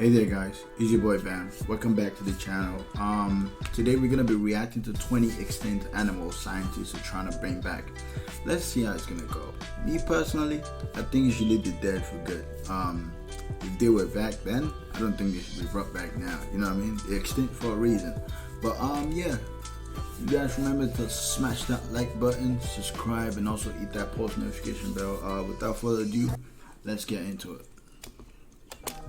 Hey there guys, it's your boy Bam. Welcome back to the channel. Today we're gonna be reacting to 20 extinct animals scientists are trying to bring back. Let's see how it's gonna go. Me personally, I think you should leave the dead for good. If they were back then, I don't think they should be brought back now. You know what I mean? They're extinct for a reason. But yeah. You guys remember to smash that like button, subscribe, and also hit that post notification bell. Without further ado, let's get into it.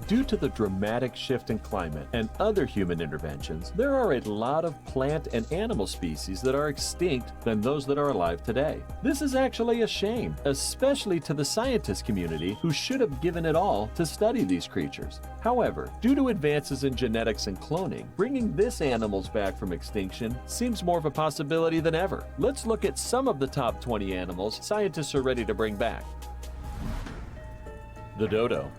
Due to the dramatic shift in climate and other human interventions, there are a lot of plant and animal species that are extinct than those that are alive today. This is actually a shame, especially to the scientist community who should have given it all to study these creatures. However, due to advances in genetics and cloning, bringing this animals back from extinction seems more of a possibility than ever. Let's look at some of the top 20 animals scientists are ready to bring back. The dodo.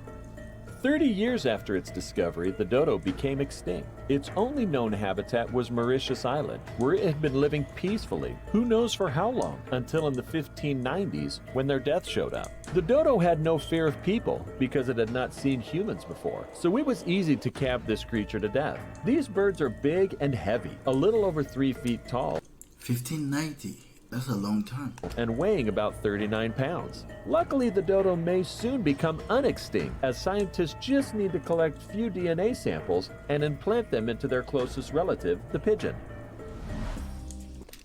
30 years after its discovery, the dodo became extinct. Its only known habitat was Mauritius Island, where it had been living peacefully, who knows for how long, until in the 1590s when their death showed up. The dodo had no fear of people because it had not seen humans before, so it was easy to cab this creature to death. These birds are big and heavy, a little over 3 feet tall. 1590. That's a long time. And weighing about 39 pounds. Luckily, the dodo may soon become unextinct, as scientists just need to collect few DNA samples and implant them into their closest relative, the pigeon.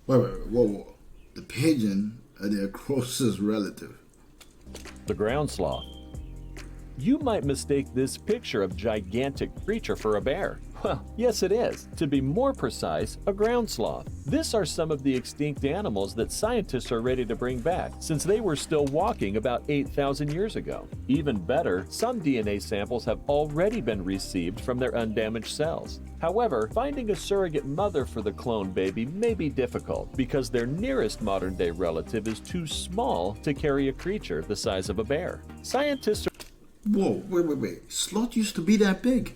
Whoa. The pigeon are their closest relative. The ground sloth. You might mistake this picture of gigantic creature for a bear. Well, yes it is. To be more precise, a ground sloth. These are some of the extinct animals that scientists are ready to bring back, since they were still walking about 8,000 years ago. Even better, some DNA samples have already been received from their undamaged cells. However, finding a surrogate mother for the clone baby may be difficult, because their nearest modern-day relative is too small to carry a creature the size of a bear. Scientists are... Whoa, wait. Sloth used to be that big.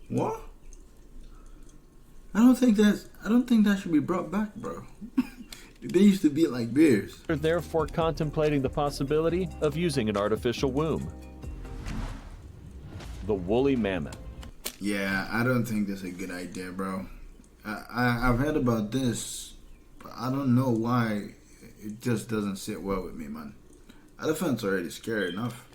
What? I don't think that should be brought back, bro. They used to be like bears. Are therefore contemplating the possibility of using an artificial womb. The woolly mammoth. Yeah, I don't think that's a good idea, bro. I've heard about this, but I don't know why it just doesn't sit well with me, man. Elephants are already scary enough.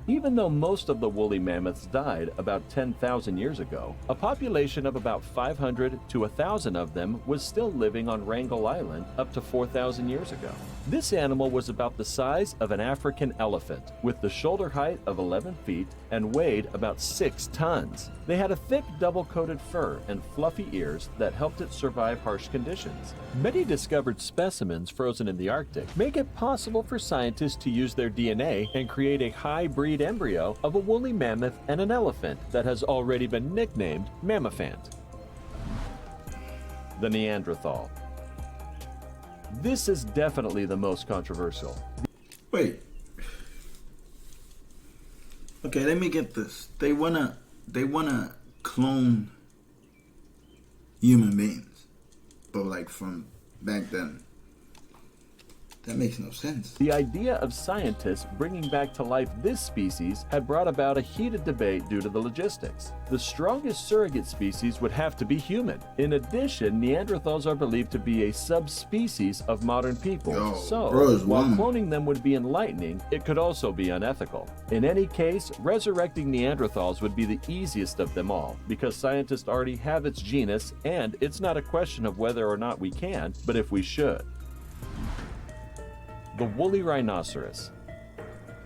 Even though most of the woolly mammoths died about 10,000 years ago, a population of about 500 to 1,000 of them was still living on Wrangel Island up to 4,000 years ago. This animal was about the size of an African elephant, with the shoulder height of 11 feet and weighed about 6 tons. They had a thick double-coated fur and fluffy ears that helped it survive harsh conditions. Many discovered specimens frozen in the Arctic make it possible for scientists to use their DNA and create a hybrid embryo of a woolly mammoth and an elephant that has already been nicknamed Mammophant. The Neanderthal. This is definitely the most controversial. Wait. Okay, let me get this. They wanna clone human beings, but like from back then. That makes no sense. The idea of scientists bringing back to life this species had brought about a heated debate due to the logistics. The strongest surrogate species would have to be human. In addition, Neanderthals are believed to be a subspecies of modern people. While cloning them would be enlightening, it could also be unethical. In any case, resurrecting Neanderthals would be the easiest of them all, because scientists already have its genus, and it's not a question of whether or not we can, but if we should. The woolly rhinoceros.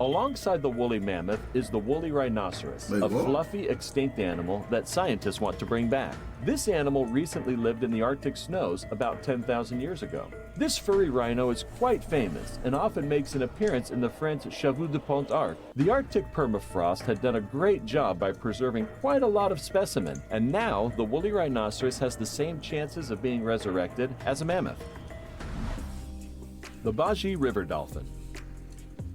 Alongside the woolly mammoth is the woolly rhinoceros, a fluffy extinct animal that scientists want to bring back. This animal recently lived in the Arctic snows about 10,000 years ago. This furry rhino is quite famous and often makes an appearance in the French Chevaux de Pont-Arc. The Arctic permafrost had done a great job by preserving quite a lot of specimen, and now the woolly rhinoceros has the same chances of being resurrected as a mammoth. The Baji river dolphin.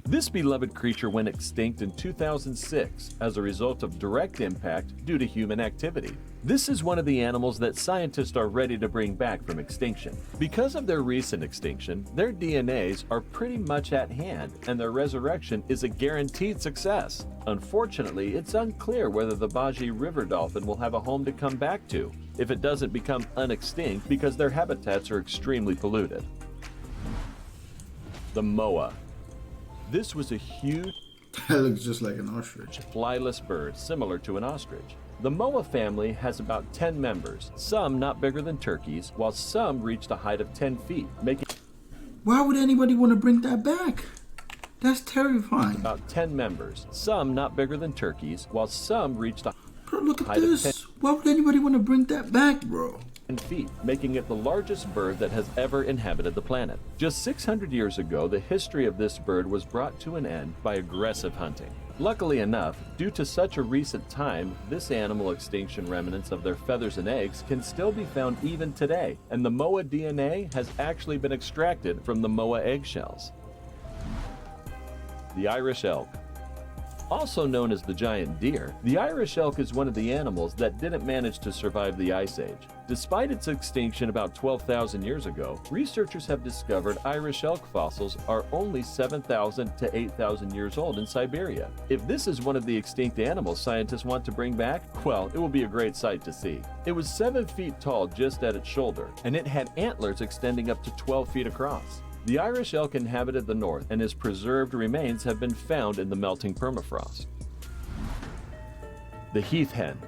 This beloved creature went extinct in 2006 as a result of direct impact due to human activity. This is one of the animals that scientists are ready to bring back from extinction. Because of their recent extinction, their DNAs are pretty much at hand and their resurrection is a guaranteed success. Unfortunately, it's unclear whether the Baji river dolphin will have a home to come back to if it doesn't become unextinct because their habitats are extremely polluted. The moa. This was a huge, That looks just like an ostrich. flyless bird similar to an ostrich. The moa family has about 10 members, some not bigger than turkeys, while some reached a height of 10 feet, making Why would anybody want to bring that back? That's terrifying. about 10 members, some not bigger than turkeys, while some reached a Bro, look at height of this. Why would anybody want to bring that back, bro? 10 feet, making it the largest bird that has ever inhabited the planet. Just 600 years ago, the history of this bird was brought to an end by aggressive hunting. Luckily enough, due to such a recent time, this animal extinction remnants of their feathers and eggs can still be found even today, and the moa DNA has actually been extracted from the moa eggshells. The Irish elk. Also known as the giant deer, the Irish elk is one of the animals that didn't manage to survive the Ice Age. Despite its extinction about 12,000 years ago, researchers have discovered Irish elk fossils are only 7,000 to 8,000 years old in Siberia. If this is one of the extinct animals scientists want to bring back, well, it will be a great sight to see. It was 7 feet tall just at its shoulder, and it had antlers extending up to 12 feet across. The Irish elk inhabited the north, and his preserved remains have been found in the melting permafrost. The heath hen.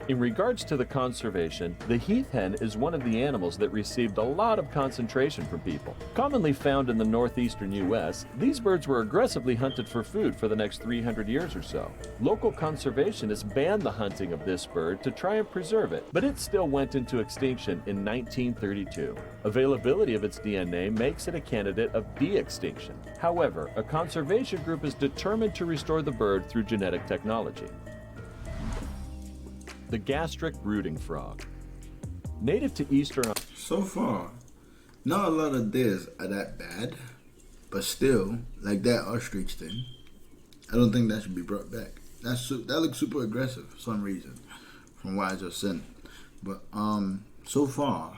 In regards to the conservation, the heath hen is one of the animals that received a lot of concentration from people. Commonly found in the northeastern U.S., these birds were aggressively hunted for food for the next 300 years or so. Local conservationists banned the hunting of this bird to try and preserve it, but it still went into extinction in 1932. Availability of its DNA makes it a candidate of de-extinction. However, a conservation group is determined to restore the bird through genetic technology. The gastric rooting frog. Native to eastern So far, not a lot of this are that bad, but still, like that ostrich thing, I don't think that should be brought back. That looks super aggressive for some reason, from what I just said. But so far,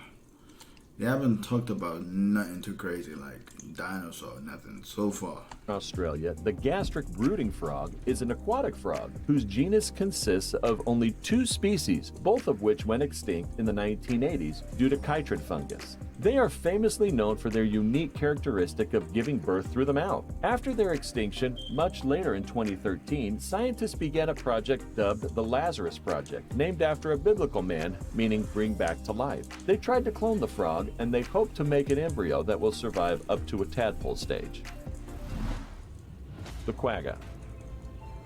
they haven't talked about nothing too crazy like dinosaur, nothing so far. Australia, the gastric rooting frog is an aquatic frog whose genus consists of only 2 species, both of which went extinct in the 1980s due to chytrid fungus. They are famously known for their unique characteristic of giving birth through the mouth. After their extinction, much later in 2013, scientists began a project dubbed the Lazarus Project, named after a biblical man, meaning bring back to life. They tried to clone the frog, and they hope to make an embryo that will survive up to a tadpole stage. The quagga.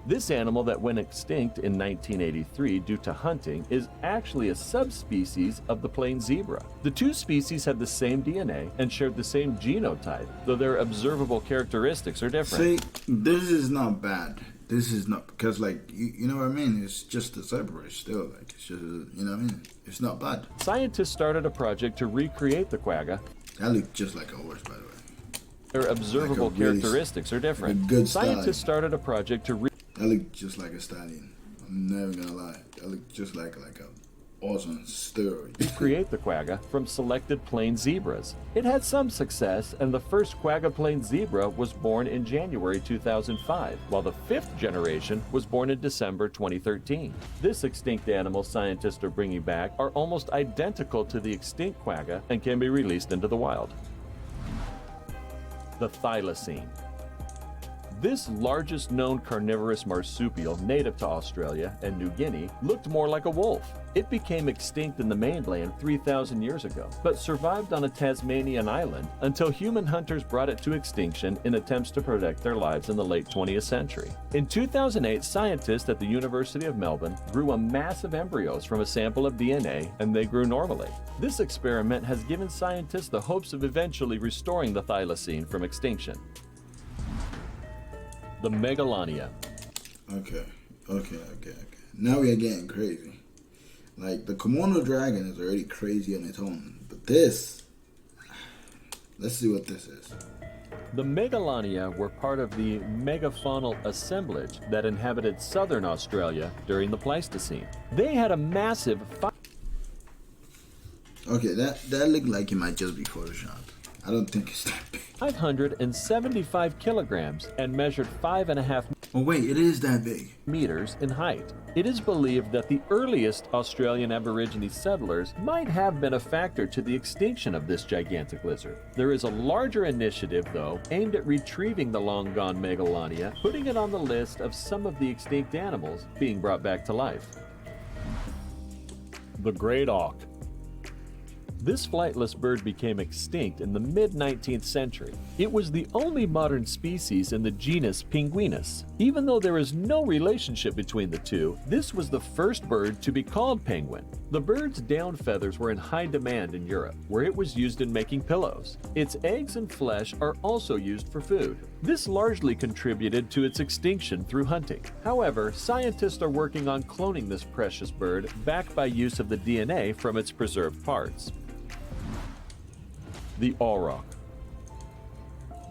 This animal that went extinct in 1983 due to hunting is actually a subspecies of the plain zebra. The 2 species have the same DNA and share the same genotype, though their observable characteristics are different. See, this is not bad. This is not, because like, you know what I mean? It's just a zebra still, like, it's just, you know what I mean? It's not bad. Scientists started a project to recreate the quagga. That looks just like a horse, by the way. Their observable Like a really characteristics are different. a good Scientists stallion. started a project to That looked just like a stallion. I'm never gonna lie. That looked just like a awesome steroid. recreate the quagga from selected plain zebras. It had some success, and the first quagga plain zebra was born in January 2005, while the 5th generation was born in December 2013. This extinct animal scientists are bringing back are almost identical to the extinct quagga and can be released into the wild. The thylacine. This largest known carnivorous marsupial native to Australia and New Guinea looked more like a wolf. It became extinct in the mainland 3,000 years ago, but survived on a Tasmanian island until human hunters brought it to extinction in attempts to protect their lives in the late 20th century. In 2008, scientists at the University of Melbourne grew a massive embryos from a sample of DNA, and they grew normally. This experiment has given scientists the hopes of eventually restoring the thylacine from extinction. The Megalania. Okay. Now we are getting crazy. Like, the Komodo dragon is already crazy on its own. But this, let's see what this is. The Megalania were part of the megafaunal assemblage that inhabited southern Australia during the Pleistocene. They had a massive Okay, that looked like it might just be Photoshop. I don't think it's that big. 575 kilograms and measured 5.5 Oh wait, it is that big. meters in height. It is believed that the earliest Australian Aborigine settlers might have been a factor to the extinction of this gigantic lizard. There is a larger initiative, though, aimed at retrieving the long-gone Megalania, putting it on the list of some of the extinct animals being brought back to life. The Great Auk. This flightless bird became extinct in the mid-19th century. It was the only modern species in the genus Pinguinus. Even though there is no relationship between the two, this was the first bird to be called penguin. The bird's down feathers were in high demand in Europe, where it was used in making pillows. Its eggs and flesh are also used for food. This largely contributed to its extinction through hunting. However, scientists are working on cloning this precious bird back by use of the DNA from its preserved parts. The auroch.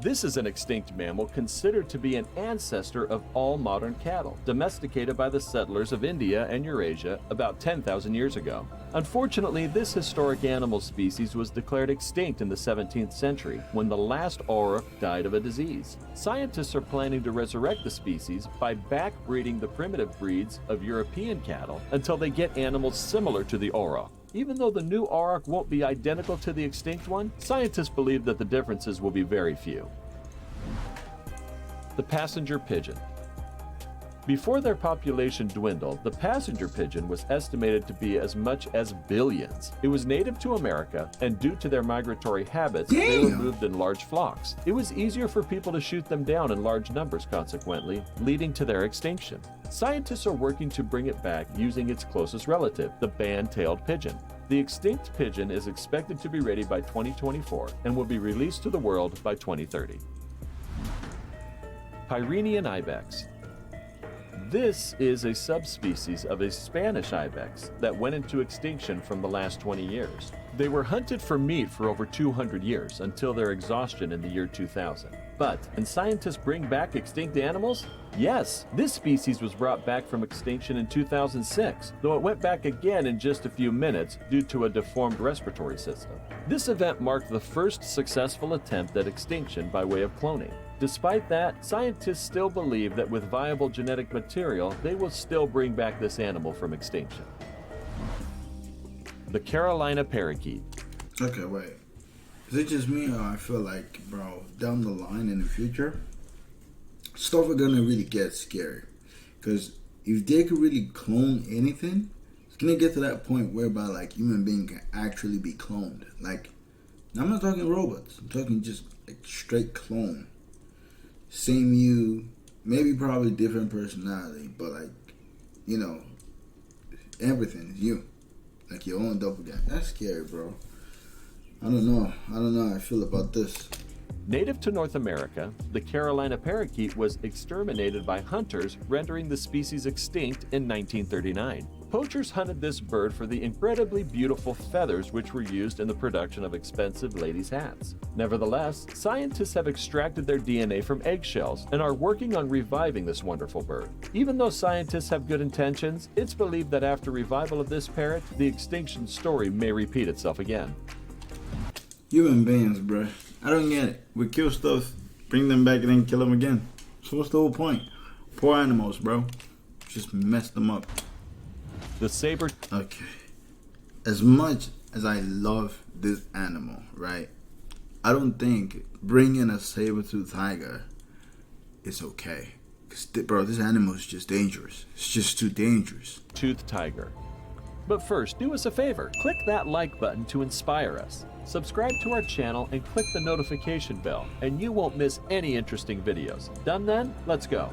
This is an extinct mammal considered to be an ancestor of all modern cattle, domesticated by the settlers of India and Eurasia about 10,000 years ago. Unfortunately, this historic animal species was declared extinct in the 17th century when the last auroch died of a disease. Scientists are planning to resurrect the species by backbreeding the primitive breeds of European cattle until they get animals similar to the auroch. Even though the new auroch won't be identical to the extinct one, scientists believe that the differences will be very few. The passenger pigeon. Before their population dwindled, the passenger pigeon was estimated to be as much as billions. It was native to America, and due to their migratory habits, they were moved in large flocks. It was easier for people to shoot them down in large numbers, consequently, leading to their extinction. Scientists are working to bring it back using its closest relative, the band-tailed pigeon. The extinct pigeon is expected to be ready by 2024 and will be released to the world by 2030. Pyrenean ibex. This is a subspecies of a Spanish ibex that went into extinction from the last 20 years. They were hunted for meat for over 200 years until their exhaustion in the year 2000. But can scientists bring back extinct animals? Yes, this species was brought back from extinction in 2006, though it went back again in just a few minutes due to a deformed respiratory system. This event marked the first successful attempt at extinction by way of cloning. Despite that, scientists still believe that with viable genetic material, they will still bring back this animal from extinction. The Carolina parakeet. Okay, wait. Is it just me or I feel like, bro, down the line in the future, stuff are gonna really get scary? Because if they could really clone anything, it's gonna get to that point whereby like human being can actually be cloned. Like, I'm not talking robots. I'm talking just like straight clone. Same you, maybe probably different personality, but like, you know, everything is you. Like your own doppelganger. That's scary, bro. I don't know how I feel about this. Native to North America, the Carolina parakeet was exterminated by hunters, rendering the species extinct in 1939. Poachers hunted this bird for the incredibly beautiful feathers which were used in the production of expensive ladies' hats. Nevertheless, scientists have extracted their DNA from eggshells and are working on reviving this wonderful bird. Even though scientists have good intentions, it's believed that after revival of this parrot, the extinction story may repeat itself again. Human beings, bro. I don't get it. We kill stuff, bring them back, and then kill them again. So what's the whole point? Poor animals, bro. Just messed them up. The saber. Okay. As much as I love this animal, right? I don't think bringing a saber-toothed tiger is okay. Cause bro, this animal is just dangerous. It's just too dangerous. Toothed tiger. But first, do us a favor. Click that like button to inspire us. Subscribe to our channel and click the notification bell, and you won't miss any interesting videos. Done then? Let's go.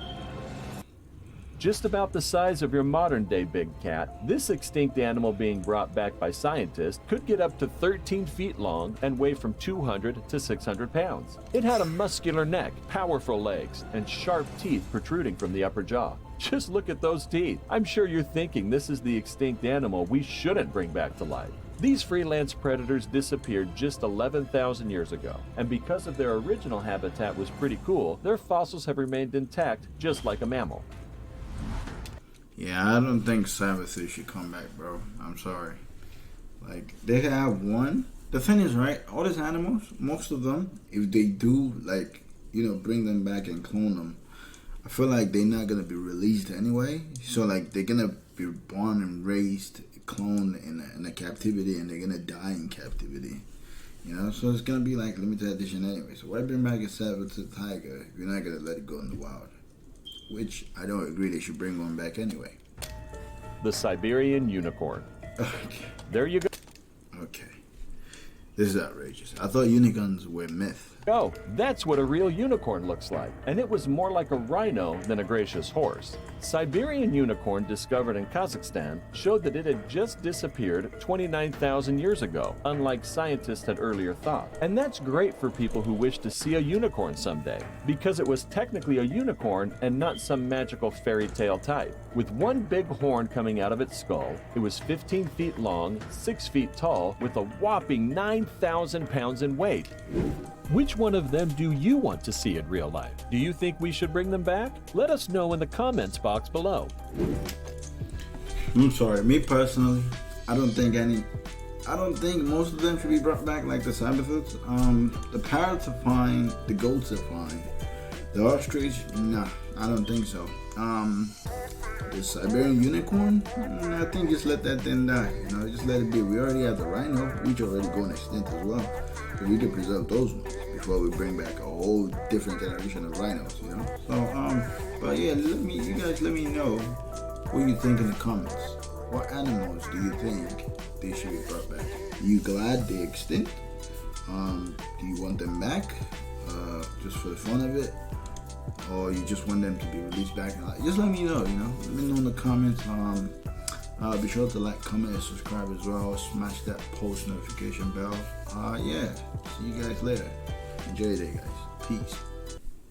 Just about the size of your modern-day big cat, this extinct animal being brought back by scientists could get up to 13 feet long and weigh from 200 to 600 pounds. It had a muscular neck, powerful legs, and sharp teeth protruding from the upper jaw. Just look at those teeth. I'm sure you're thinking this is the extinct animal we shouldn't bring back to life. These freelance predators disappeared just 11,000 years ago, and because of their original habitat was pretty cool, their fossils have remained intact just like a mammal. Yeah, I don't think saber-tooth should come back, bro. I'm sorry. Like, they have one. The thing is, right, all these animals, most of them, if they do, like, bring them back and clone them, I feel like they're not going to be released anyway. So, like, they're going to be born and raised, cloned in a captivity, and they're going to die in captivity. So it's going to be like limited edition anyway. So why bring back a saber-tooth tiger if you're not going to let it go in the wild? Which I don't agree they should bring one back anyway. The Siberian unicorn. Okay. There you go. Okay. This is outrageous. I thought unicorns were myth. Oh, that's what a real unicorn looks like, and it was more like a rhino than a gracious horse. Siberian unicorn discovered in Kazakhstan showed that it had just disappeared 29,000 years ago, unlike scientists had earlier thought. And that's great for people who wish to see a unicorn someday, because it was technically a unicorn and not some magical fairy tale type. With one big horn coming out of its skull, it was 15 feet long, 6 feet tall, with a whopping 9,000 pounds in weight. Which one of them do you want to see in real life? Do you think we should bring them back? Let us know in the comments box below. I'm sorry, me personally, I don't think most of them should be brought back like the saber-tooths. The parrots are fine, the goats are fine. The ostrich, nah, I don't think so. The Siberian unicorn, I think just let that thing die. Just let it be. We already have the rhino, which already going extinct as well. So we can preserve those ones before we bring back a whole different generation of rhinos. So but yeah, you guys let me know what you think in the comments. What animals do you think they should be brought back? Are you glad they're extinct? Do you want them back just for the fun of it? Or you just want them to be released back? Just let me know, Let me know in the comments. Be sure to like, comment, and subscribe as well. Smash that post notification bell. Yeah, see you guys later. Enjoy your day, guys. Peace.